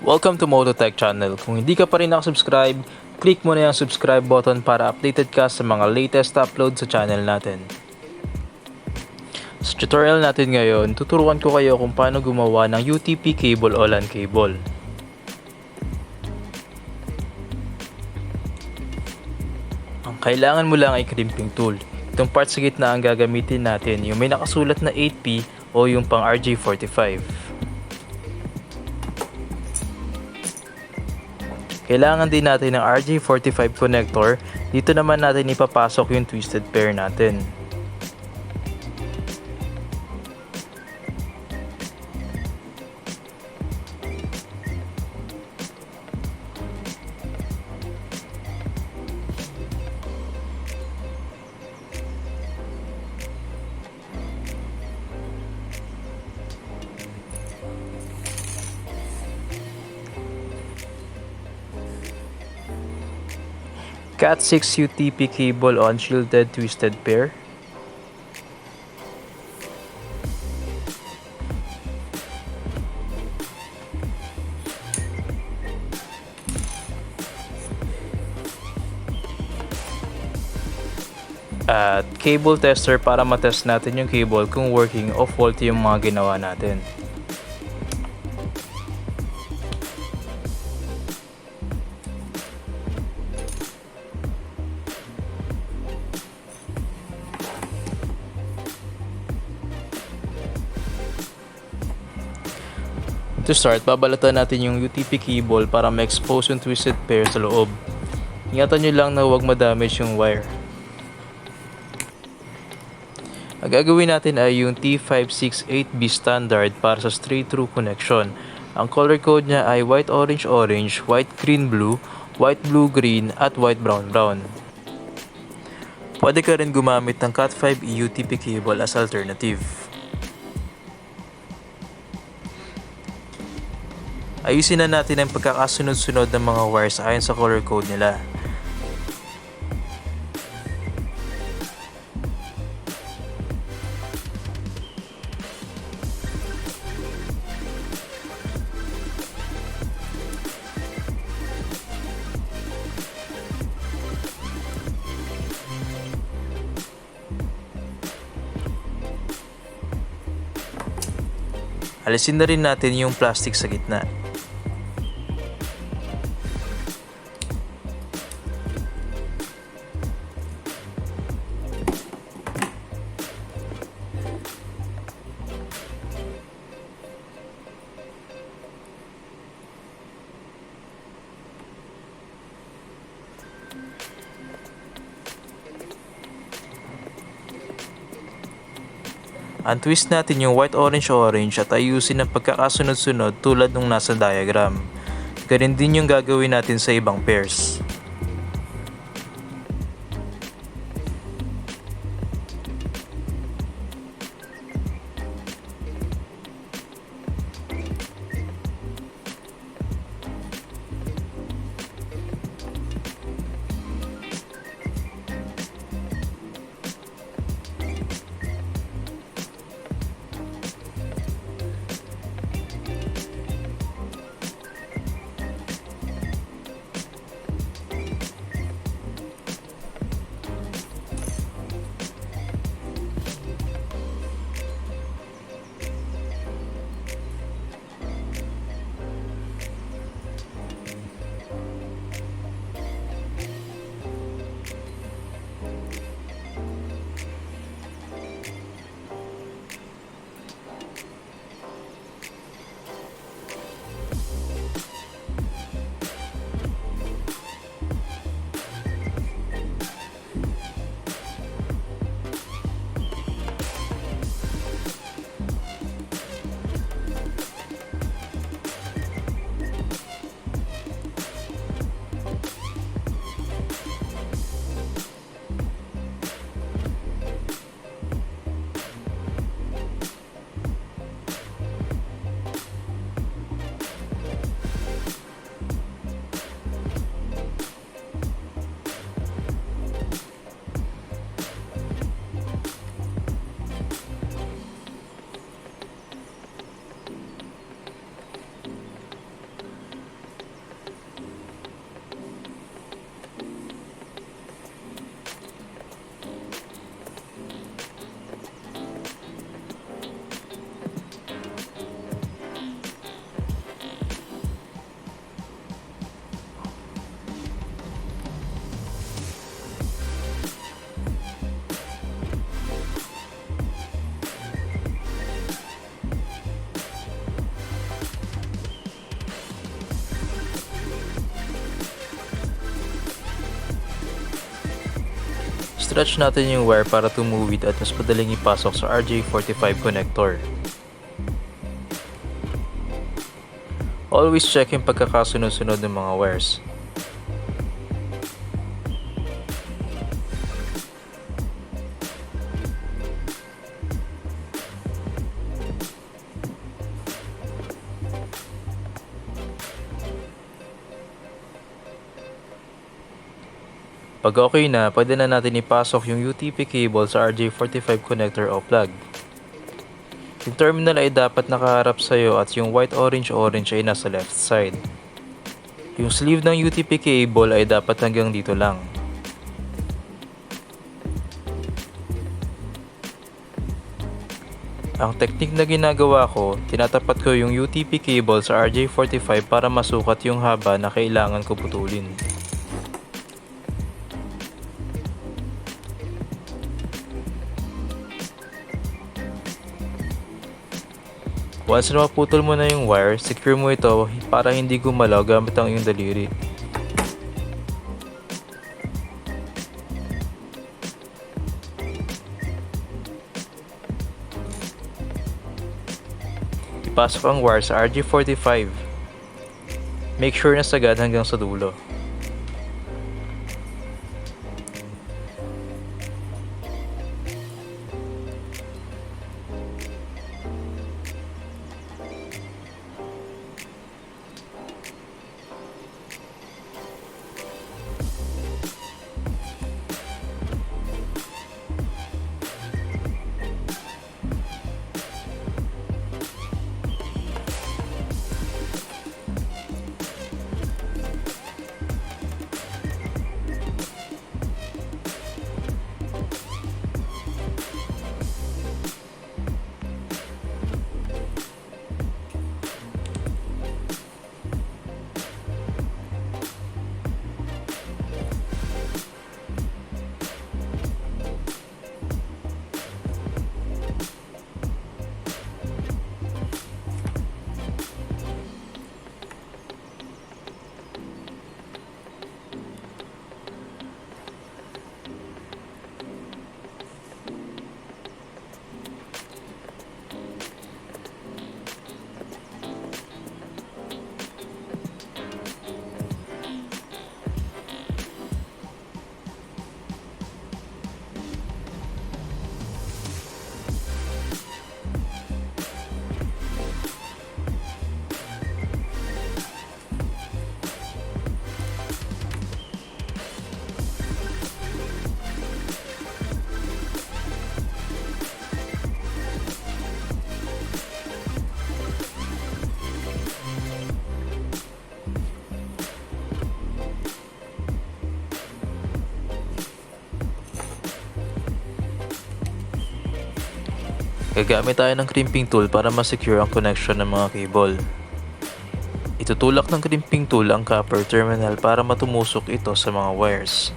Welcome to Mototech channel. Kung hindi ka pa rin nakasubscribe, click mo na yung subscribe button para updated ka sa mga latest upload sa channel natin. Sa tutorial natin ngayon, tuturuan ko kayo kung paano gumawa ng UTP cable o LAN cable. Ang kailangan mo lang ay crimping tool. Itong part sa gitna ang gagamitin natin, yung may nakasulat na 8P o yung pang Rj45. Kailangan din natin ng Rj45 connector. Dito naman natin ipapasok yung twisted pair natin. Cat 6 UTP cable on shielded twisted pair. At cable tester para matest natin yung cable kung working o faulty yung mga ginawa natin. To start, babalatan natin yung UTP cable para ma-expose yung twisted pair sa loob. Ingatan nyo lang na huwag ma-damage yung wire. Ang gagawin natin ay yung T568B standard para sa straight through connection. Ang color code niya ay white orange orange, white green blue, white blue green, at white brown brown. Pwede ka rin gumamit ng Cat 5 UTP cable as alternative. Ayusin na natin ang pagkakasunod-sunod ng mga wires ayon sa color code nila. Alisin na rin natin yung plastic sa gitna. Untwist natin yung white orange orange at ayusin ang pagkakasunod-sunod tulad nung nasa diagram. Ganun din yung gagawin natin sa ibang pairs. I-stretch natin yung wire para tumuwid at mas madaling ipasok sa Rj45 connector. Always check yung pagkakasunod-sunod ng mga wires. Pag okay na, pwede na natin ipasok yung UTP cable sa Rj45 connector o plug. Yung terminal ay dapat nakaharap sa'yo at yung white-orange-orange ay nasa left side. Yung sleeve ng UTP cable ay dapat hanggang dito lang. Ang technique na ginagawa ko, tinatapat ko yung UTP cable sa Rj45 para masukat yung haba na kailangan ko putulin. Once na maputol mo na yung wire, secure mo ito para hindi gumalaw gamit ang iyong daliri. Ipasok ang wire sa Rj45. Make sure na sagad hanggang sa dulo. Gagamit tayo ng crimping tool para ma-secure ang connection ng mga cable. Itutulak ng crimping tool ang copper terminal para matumusok ito sa mga wires.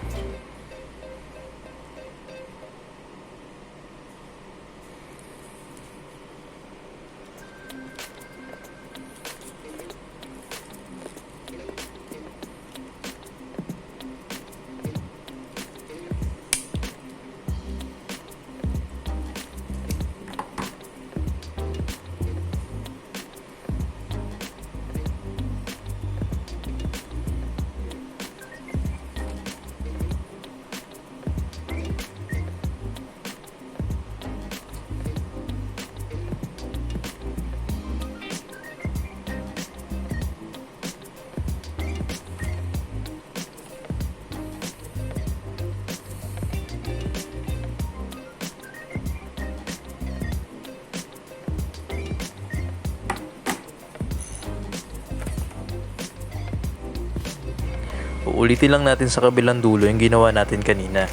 Uulitin lang natin sa kabilang dulo yung ginawa natin kanina.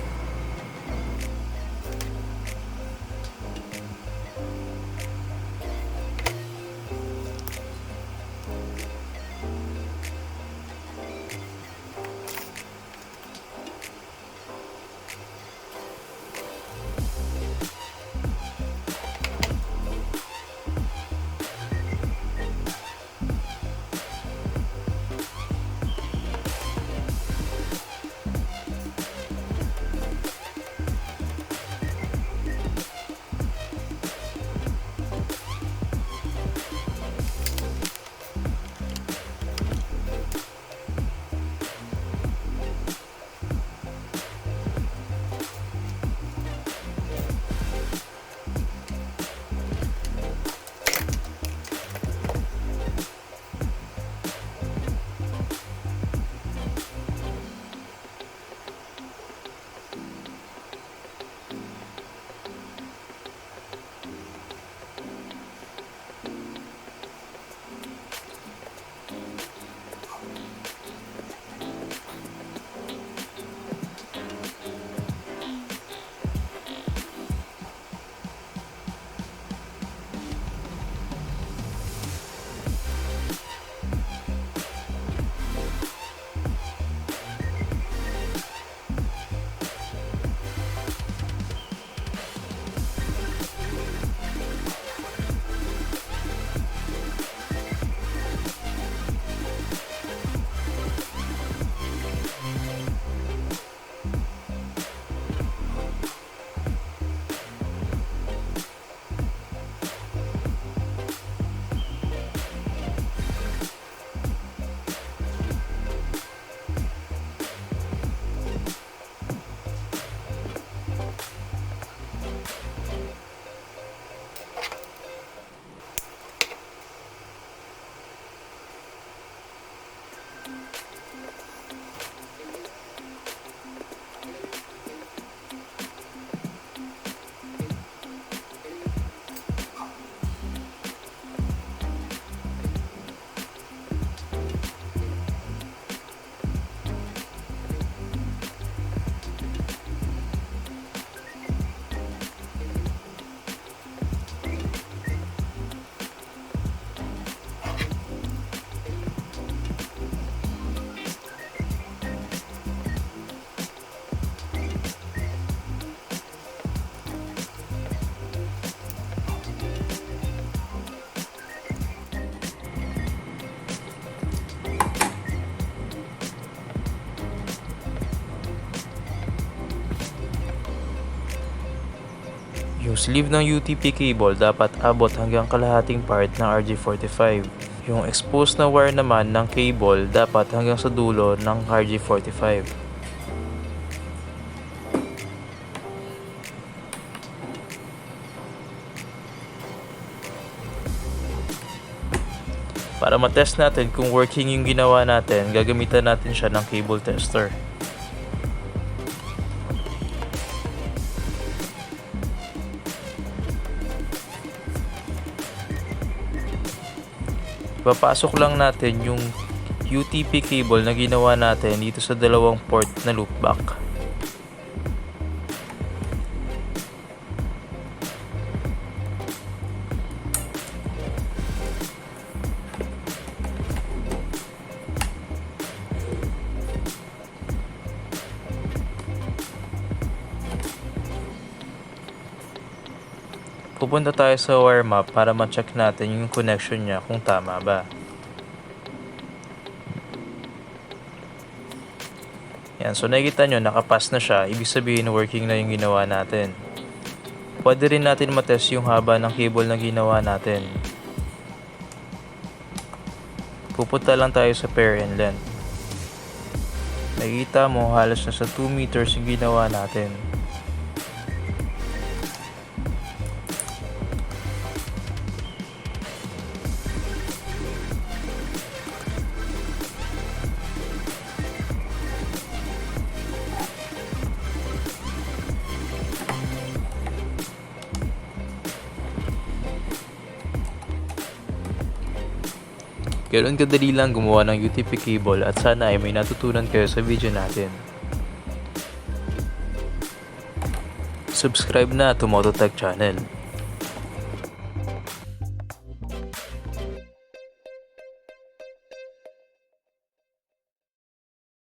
Yung sleeve ng UTP cable dapat abot hanggang kalahating part ng Rj45. Yung exposed na wire naman ng cable dapat hanggang sa dulo ng Rj45. Para matest natin kung working yung ginawa natin, gagamitan natin siya ng cable tester. Papasok lang natin yung UTP cable na ginawa natin dito sa dalawang port na loopback. Pupunta tayo sa wire map para ma-check natin yung connection niya kung tama ba. Yan, so nakikita nyo nakapass na siya, ibig sabihin working na yung ginawa natin. Pwede rin natin matest yung haba ng cable na ginawa natin. Pupunta lang tayo sa pair and length. Nakikita mo halos na sa 2 meters yung ginawa natin. Ganoon kadali lang gumawa ng UTP cable at sana ay may natutunan kayo sa video natin. Subscribe na to Mototech channel.